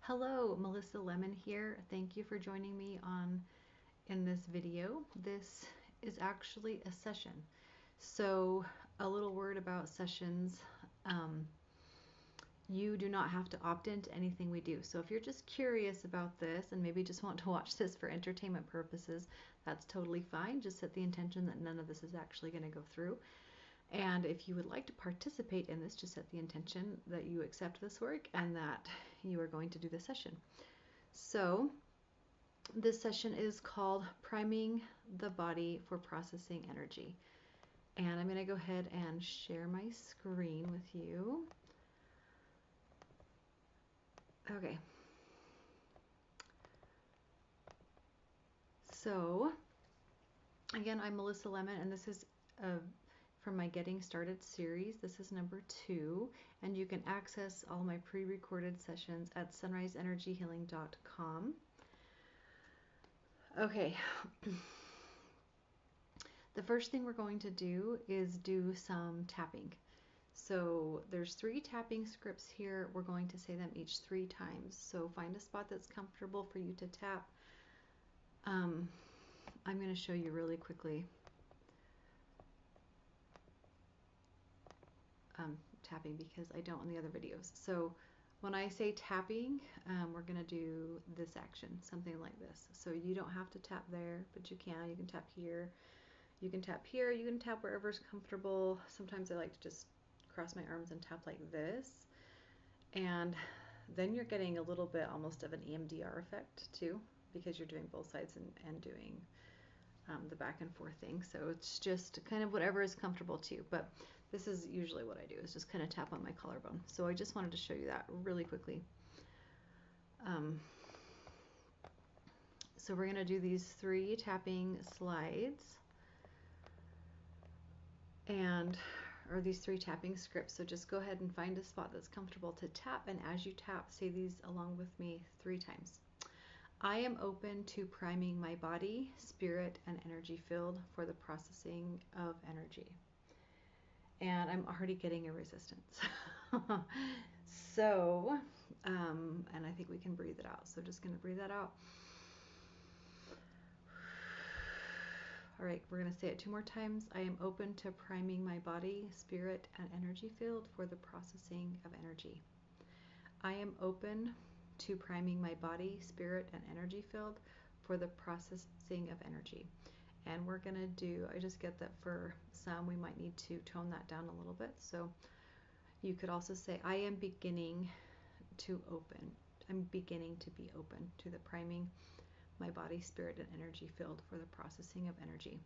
Hello, Melissa Lemon here. Thank you for joining me in this video. This is actually a session. So a little word about sessions. Um, you do not have to opt into anything we do. So if you're just curious about this and maybe just want to watch this for entertainment purposes, that's totally fine. Just set the intention that none of this is actually going to go through. And if you would like to participate in this, just set the intention that you accept this work and that you are going to do the session. So this session is called Priming the Body for Processing Energy. And I'm going to go ahead and share my screen with you. Okay. So again, I'm Melissa Lemon, and this is from my Getting Started series. This is number 2, and you can access all my pre-recorded sessions at sunriseenergyhealing.com. Okay. The first thing we're going to do is do some tapping. So there's 3 tapping scripts here. We're going to say them each 3 times. So find a spot that's comfortable for you to tap. I'm going to show you really quickly tapping because I don't in the other videos. So when I say tapping, we're going to do this action, something like this. So you don't have to tap there, but you can. You can tap here. You can tap here. You can tap wherever is comfortable. Sometimes I like to just cross my arms and tap like this. And then you're getting a little bit almost of an EMDR effect too, because you're doing both sides and doing the back and forth thing. So it's just kind of whatever is comfortable too. But this is usually what I do, is just kind of tap on my collarbone. So I just wanted to show you that really quickly. So we're going to do these 3 tapping slides, or these 3 tapping scripts. So just go ahead and find a spot that's comfortable to tap, and as you tap, say these along with me 3 times. I am open to priming my body, spirit, and energy field for the processing of energy. And I'm already getting a resistance. So, and I think we can breathe it out. So just going to breathe that out. All right, we're going to say it 2 more times. I am open to priming my body, spirit, and energy field for the processing of energy. I am open to priming my body, spirit, and energy field for the processing of energy. And we're going to do, I just get that for some we might need to tone that down a little bit. So you could also say, I am beginning to open. I'm beginning to be open to the priming my body, spirit, and energy field for the processing of energy.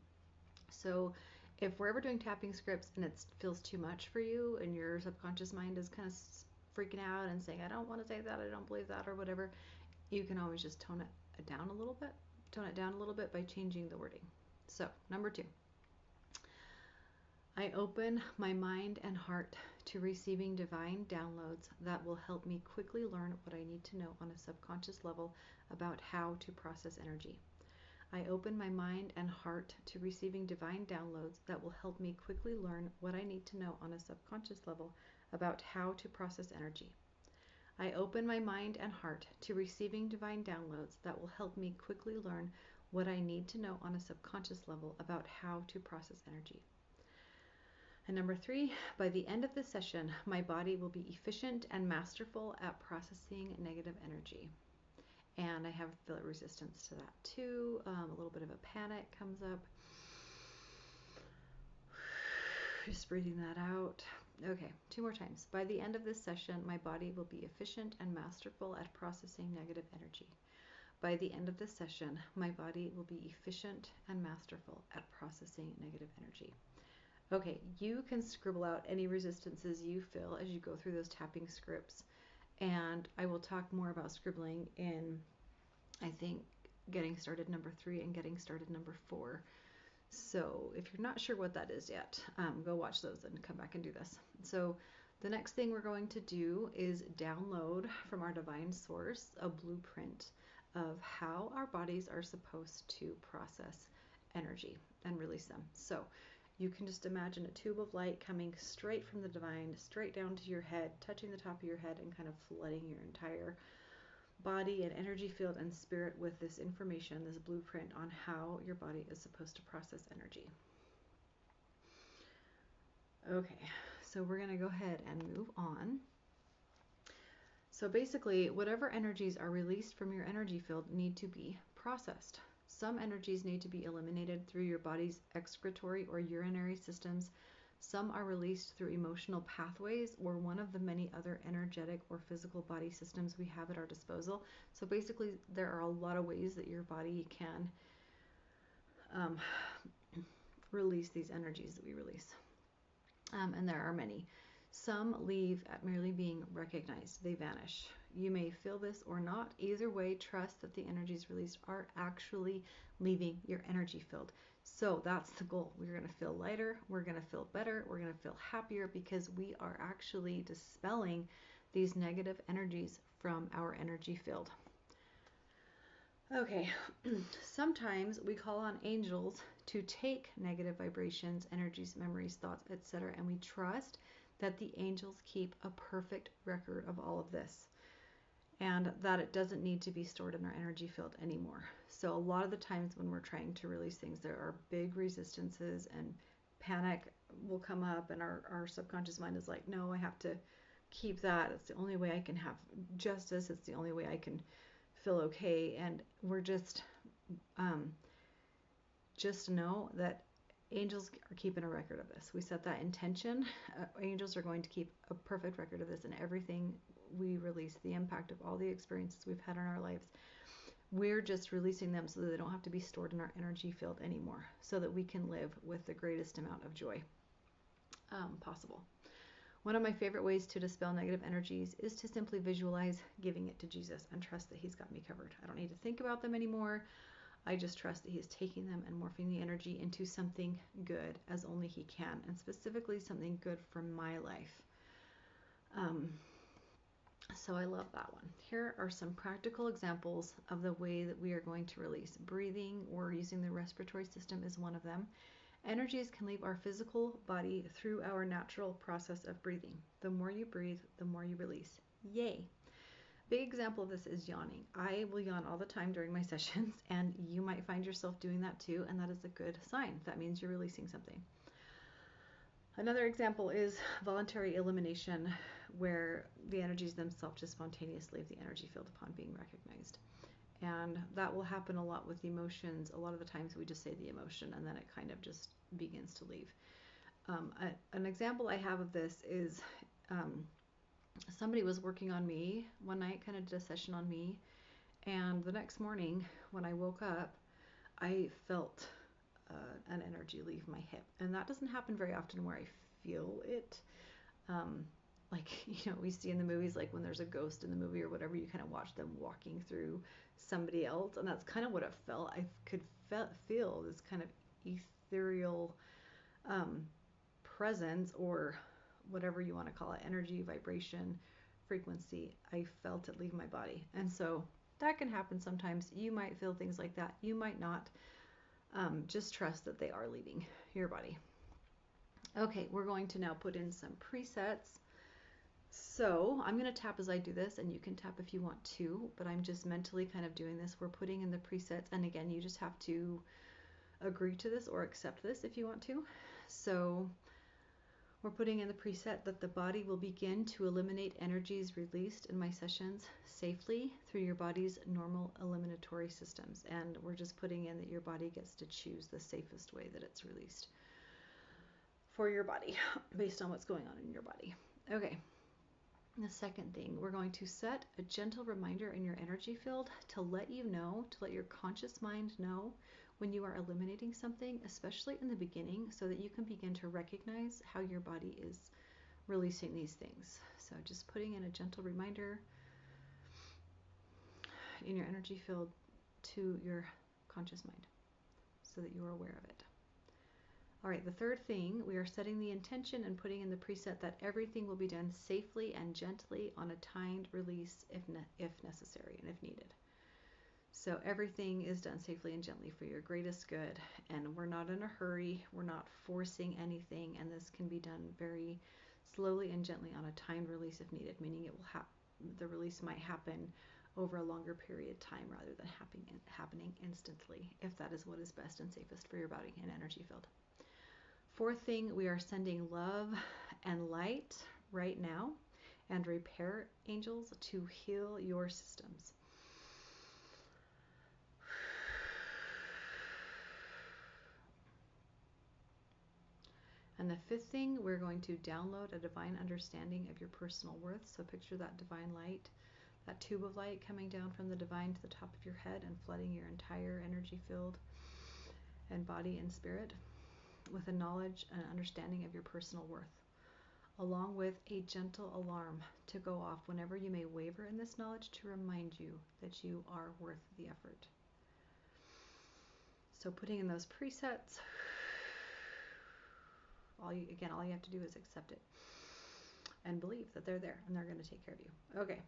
So if we're ever doing tapping scripts and it feels too much for you and your subconscious mind is kind of freaking out and saying, I don't want to say that, I don't believe that, or whatever, you can always just tone it down a little bit by changing the wording. So number 2, I open my mind and heart to receiving divine downloads that will help me quickly learn what I need to know on a subconscious level about how to process energy. I open my mind and heart to receiving divine downloads that will help me quickly learn what I need to know on a subconscious level about how to process energy. I open my mind and heart to receiving divine downloads that will help me quickly learn what I need to know on a subconscious level about how to process energy. And number 3, by the end of the session, my body will be efficient and masterful at processing negative energy. And I have the resistance to that too. A little bit of a panic comes up. Just breathing that out. Okay, 2 more times. By the end of this session, my body will be efficient and masterful at processing negative energy. By the end of this session, my body will be efficient and masterful at processing negative energy. Okay, you can scribble out any resistances you feel as you go through those tapping scripts. And I will talk more about scribbling in, I think, Getting Started number 3 and Getting Started number 4. So if you're not sure what that is yet, go watch those and come back and do this. So the next thing we're going to do is download from our divine source a blueprint of how our bodies are supposed to process energy and release them. So you can just imagine a tube of light coming straight from the divine, straight down to your head, touching the top of your head and kind of flooding your entire body and energy field and spirit with this information, this blueprint on how your body is supposed to process energy. Okay, so we're going to go ahead and move on. So basically, whatever energies are released from your energy field need to be processed. Some energies need to be eliminated through your body's excretory or urinary systems. Some are released through emotional pathways or one of the many other energetic or physical body systems we have at our disposal. So basically, there are a lot of ways that your body can release these energies that we release. And there are many. Some leave at merely being recognized. They vanish. You may feel this or not. Either way, trust that the energies released are actually leaving your energy field. So that's the goal. We're going to feel lighter. We're going to feel better. We're going to feel happier because we are actually dispelling these negative energies from our energy field. Okay, sometimes we call on angels to take negative vibrations, energies, memories, thoughts, etc., and we trust that the angels keep a perfect record of all of this and that it doesn't need to be stored in our energy field anymore. So a lot of the times when we're trying to release things, there are big resistances and panic will come up, and our subconscious mind is like, no, I have to keep that. It's the only way I can have justice. It's the only way I can feel okay. And we're just know that angels are keeping a record of this. We set that intention. Angels are going to keep a perfect record of this, and everything we release, the impact of all the experiences we've had in our lives, we're just releasing them so that they don't have to be stored in our energy field anymore, so that we can live with the greatest amount of joy possible. One of my favorite ways to dispel negative energies is to simply visualize giving it to Jesus and trust that he's got me covered. I don't need to think about them anymore. I just trust that he's taking them and morphing the energy into something good as only he can, and specifically something good for my life. So I love that one. Here are some practical examples of the way that we are going to release. Breathing or using the respiratory system is one of them. Energies can leave our physical body through our natural process of breathing. The more you breathe, the more you release. Yay! Big example of this is yawning. I will yawn all the time during my sessions, and you might find yourself doing that too, and that is a good sign. That means you're releasing something. Another example is voluntary elimination, where the energies themselves just spontaneously leave the energy field upon being recognized. And that will happen a lot with emotions. A lot of the times we just say the emotion and then it kind of just begins to leave. An example I have of this is somebody was working on me one night, kind of did a session on me, and the next morning when I woke up, I felt an energy leave my hip, and that doesn't happen very often where I feel it. Like, we see in the movies, like when there's a ghost in the movie or whatever, you kind of watch them walking through somebody else, and that's kind of what it felt. I could feel this kind of ethereal presence, or whatever you want to call it, energy, vibration, frequency. I felt it leave my body, and so that can happen sometimes. You might feel things like that. You might not. Just trust that they are leaving your body. Okay, we're going to now put in some presets. So I'm going to tap as I do this, and you can tap if you want to, but I'm just mentally kind of doing this. We're putting in the presets, and again, you just have to agree to this or accept this if you want to. So we're putting in the preset that the body will begin to eliminate energies released in my sessions safely through your body's normal eliminatory systems. And we're just putting in that your body gets to choose the safest way that it's released for your body based on what's going on in your body. Okay. The second thing, we're going to set a gentle reminder in your energy field to let you know, to let your conscious mind know when you are eliminating something, especially in the beginning, so that you can begin to recognize how your body is releasing these things. So just putting in a gentle reminder in your energy field to your conscious mind so that you are aware of it. All right, the third thing, we are setting the intention and putting in the preset that everything will be done safely and gently on a timed release if necessary and if needed. So everything is done safely and gently for your greatest good, and we're not in a hurry, we're not forcing anything, and this can be done very slowly and gently on a timed release if needed, meaning it will the release might happen over a longer period of time rather than happening instantly, if that is what is best and safest for your body and energy field. Fourth thing, we are sending love and light right now and repair angels to heal your systems. And the fifth thing, we're going to download a divine understanding of your personal worth. So picture that divine light, that tube of light coming down from the divine to the top of your head and flooding your entire energy field and body and spirit with a knowledge and understanding of your personal worth, along with a gentle alarm to go off whenever you may waver in this knowledge to remind you that you are worth the effort. So putting in those presets, all you have to do is accept it and believe that they're there and they're going to take care of you. Okay,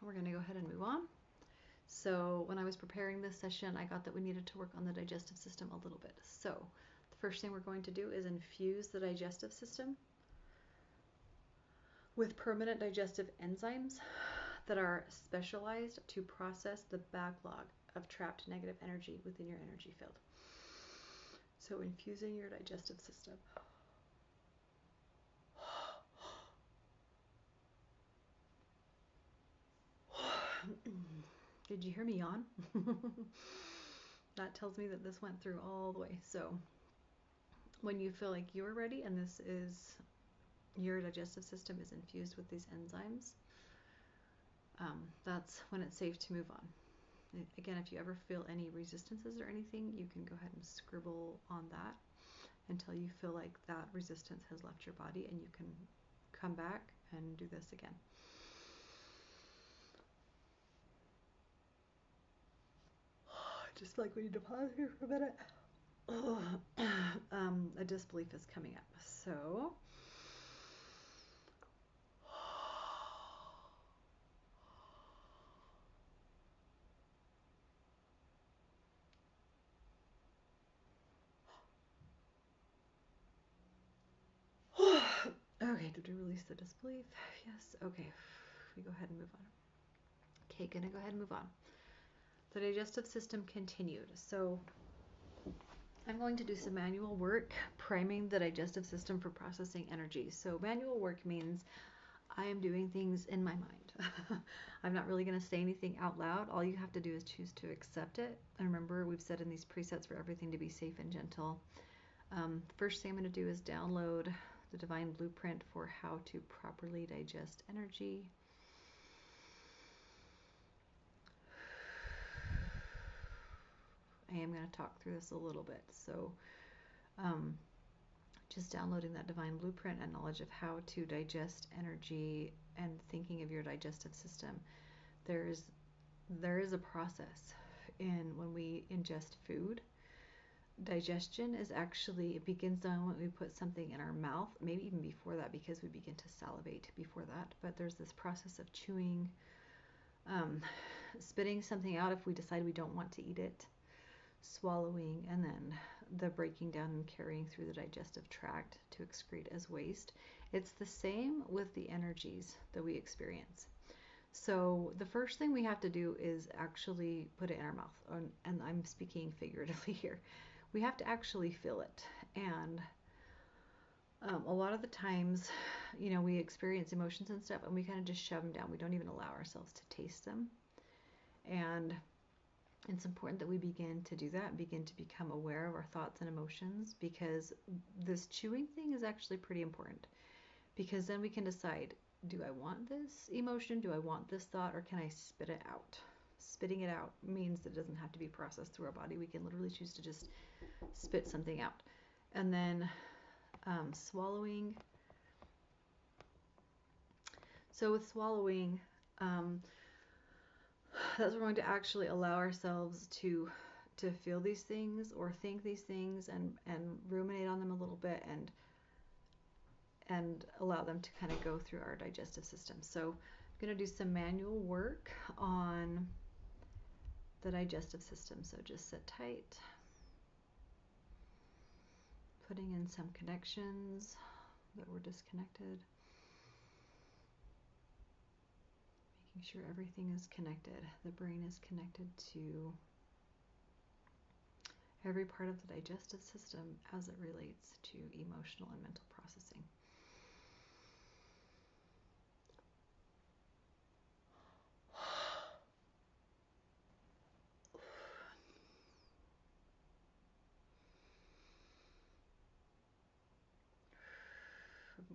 we're going to go ahead and move on. So when I was preparing this session, I got that we needed to work on the digestive system a little bit. So the first thing we're going to do is infuse the digestive system with permanent digestive enzymes that are specialized to process the backlog of trapped negative energy within your energy field. So infusing your digestive system. Did you hear me yawn? That tells me that this went through all the way. So when you feel like you're ready and this is your digestive system is infused with these enzymes, that's when it's safe to move on. Again, if you ever feel any resistances or anything, you can go ahead and scribble on that until you feel like that resistance has left your body and you can come back and do this again. Just feel like we need to pause here for a minute. A disbelief is coming up. So okay, did we release the disbelief? Yes. Okay, we go ahead and move on. Okay, gonna go ahead and move on. The digestive system continued. So I'm going to do some manual work priming the digestive system for processing energy. So manual work means I am doing things in my mind. I'm not really going to say anything out loud. All you have to do is choose to accept it. And remember, we've said in these presets for everything to be safe and gentle. The first thing I'm going to do is download the divine blueprint for how to properly digest energy. I am going to talk through this a little bit. So just downloading that divine blueprint and knowledge of how to digest energy and thinking of your digestive system. There is a process in when we ingest food. Digestion is actually, it begins when we put something in our mouth, maybe even before that because we begin to salivate before that. But there's this process of chewing, spitting something out if we decide we don't want to eat it, swallowing, and then the breaking down and carrying through the digestive tract to excrete as waste. It's the same with the energies that we experience. So the first thing we have to do is actually put it in our mouth, and I'm speaking figuratively here. We have to actually feel it, and a lot of the times, we experience emotions and stuff, and we kind of just shove them down. We don't even allow ourselves to taste them, and it's important that we begin to do that, begin to become aware of our thoughts and emotions, because this chewing thing is actually pretty important, because then we can decide, do I want this emotion? Do I want this thought? Or can I spit it out? Spitting it out means that it doesn't have to be processed through our body. We can literally choose to just spit something out. And then swallowing. So with swallowing, that's we're going to actually allow ourselves to feel these things or think these things and ruminate on them a little bit and allow them to kind of go through our digestive system. So I'm going to do some manual work on the digestive system. So just sit tight, putting in some connections that were disconnected, Make sure everything is connected. The brain is connected to every part of the digestive system as it relates to emotional and mental processing.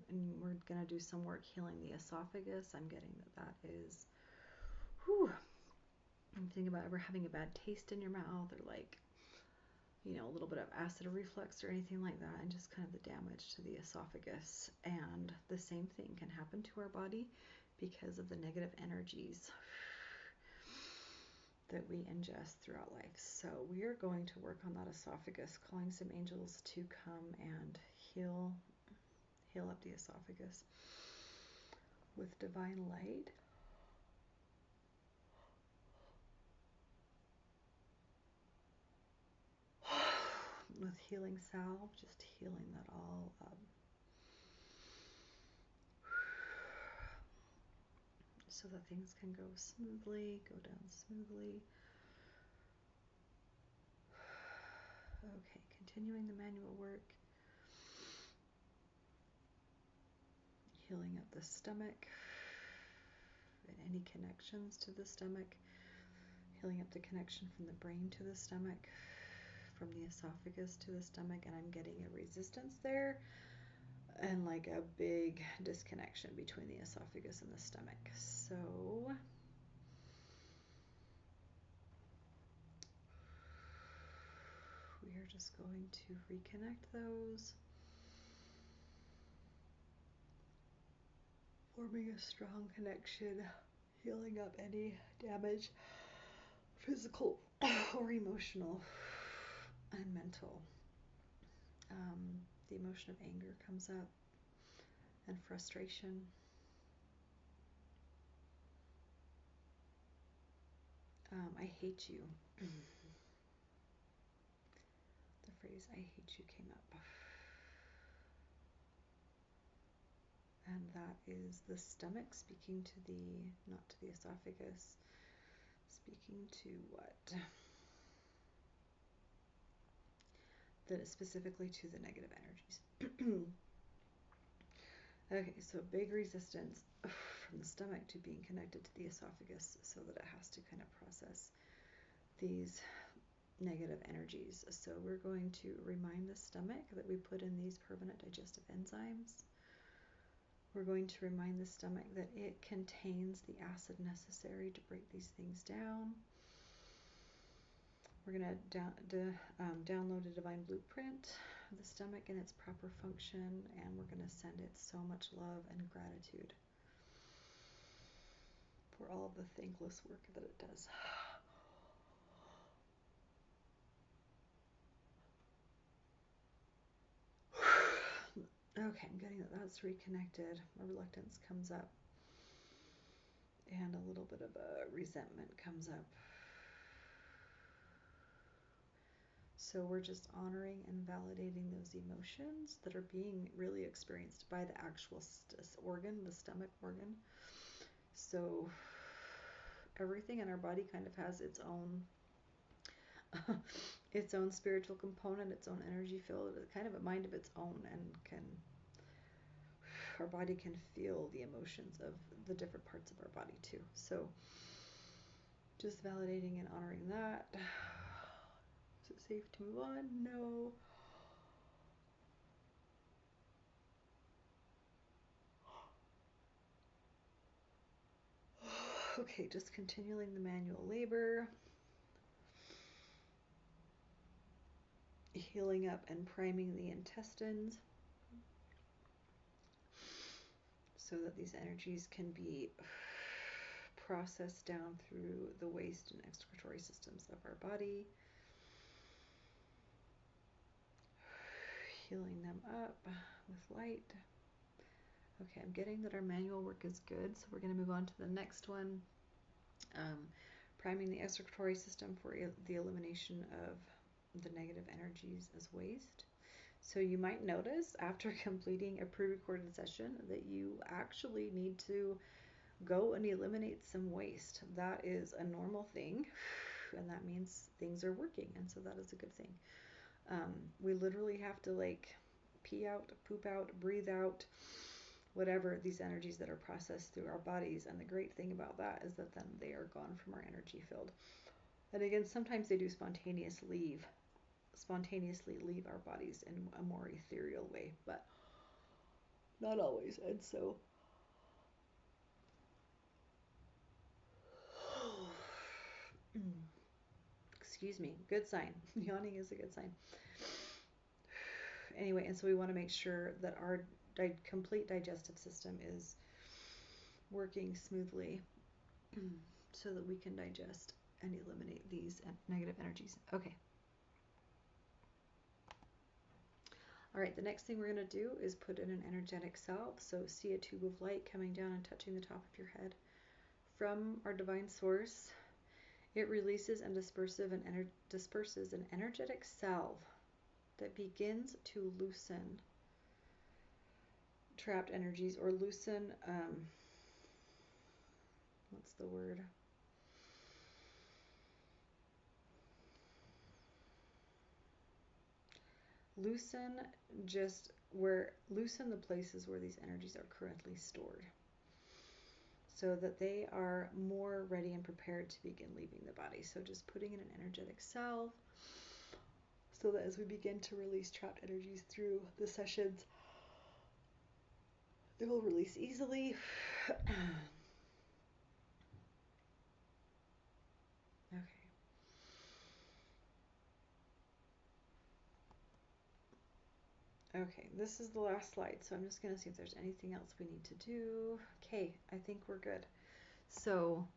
And we're going to do some work healing the esophagus. I'm getting that is, whew, I'm thinking about ever having a bad taste in your mouth, or like, you know, a little bit of acid reflux or anything like that, and just kind of the damage to the esophagus. And the same thing can happen to our body because of the negative energies that we ingest throughout life. So we are going to work on that esophagus, calling some angels to come and heal up the esophagus with divine light. With healing salve, just healing that all up. So that things can go smoothly, go down smoothly. Okay, continuing the manual work. Healing up the stomach and any connections to the stomach. Healing up the connection from the brain to the stomach, from the esophagus to the stomach, and I'm getting a resistance there and like a big disconnection between the esophagus and the stomach. So we are just going to reconnect those, forming a strong connection, healing up any damage, physical or emotional and mental. The emotion of anger comes up, and frustration. I hate you. The phrase I hate you came up. And that is the stomach speaking to the, not to the esophagus, speaking to what? Specifically to the negative energies. Okay, so big resistance from the stomach to being connected to the esophagus, so that it has to kind of process these negative energies. So we're going to remind the stomach that we put in these permanent digestive enzymes. We're going to remind the stomach that it contains the acid necessary to break these things down. We're going to download a divine blueprint of the stomach and its proper function, and we're going to send it so much love and gratitude for all of the thankless work that it does. Okay, I'm getting that that's reconnected. A reluctance comes up, and a little bit of a resentment comes up. So we're just honoring and validating those emotions that are being really experienced by the actual organ, the stomach organ. So everything in our body kind of has its own its own spiritual component, its own energy field, kind of a mind of its own, and our body can feel the emotions of the different parts of our body too. So just validating and honoring that. Is it safe to move on? No. Okay, just continuing the manual labor. Healing up and priming the intestines so that these energies can be processed down through the waste and excretory systems of our body. Healing them up with light. Okay, I'm getting that our manual work is good, so we're going to move on to the next one. Priming the excretory system for the elimination of the negative energies as waste. So you might notice after completing a pre-recorded session that you actually need to go and eliminate some waste. That is a normal thing, and that means things are working, and so that is a good thing. We literally have to like pee out, poop out, breathe out, whatever these energies that are processed through our bodies. And the great thing about that is that then they are gone from our energy field. And again, sometimes they do spontaneously leave our bodies in a more ethereal way, but not always. And so excuse me, good sign. Yawning is a good sign. Anyway, and so we want to make sure that our complete digestive system is working smoothly so that we can digest and eliminate these negative energies. Okay. All right, the next thing we're going to do is put in an energetic salve. So see a tube of light coming down and touching the top of your head. From our divine source, it releases and disperses an energetic salve that begins to loosen trapped energies, or loosen, what's the word? Loosen the places where these energies are currently stored, so that they are more ready and prepared to begin leaving the body. So just putting in an energetic salve so that as we begin to release trapped energies through the sessions, they will release easily. Okay, this is the last slide, so I'm just going to see if there's anything else we need to do. Okay, I think we're good. So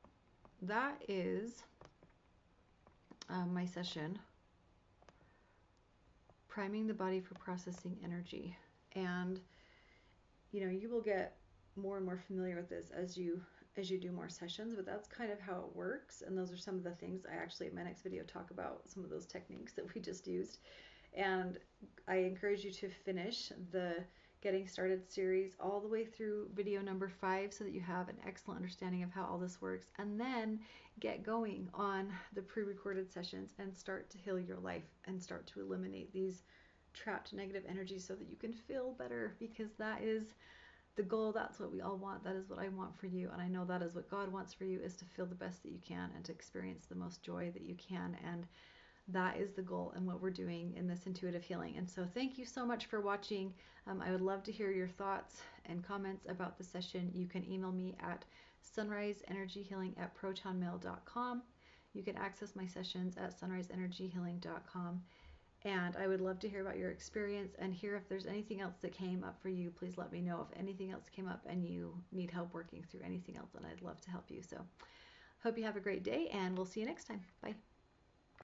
that is my session, priming the body for processing energy. And you will get more and more familiar with this as you do more sessions, but that's kind of how it works. And those are some of the things I actually, in my next video, talk about some of those techniques that we just used. And I encourage you to finish the Getting Started series all the way through video number 5 so that you have an excellent understanding of how all this works, and then get going on the pre-recorded sessions and start to heal your life and start to eliminate these trapped negative energies so that you can feel better, because that is the goal. That's what we all want. That is what I want for you, and I know that is what God wants for you, is to feel the best that you can and to experience the most joy that you can. And that is the goal and what we're doing in this intuitive healing. And so thank you so much for watching. I would love to hear your thoughts and comments about the session. You can email me at sunriseenergyhealing@protonmail.com. You can access my sessions at sunriseenergyhealing.com. And I would love to hear about your experience and hear if there's anything else that came up for you. Please let me know if anything else came up and you need help working through anything else, and I'd love to help you. So hope you have a great day, and we'll see you next time. Bye.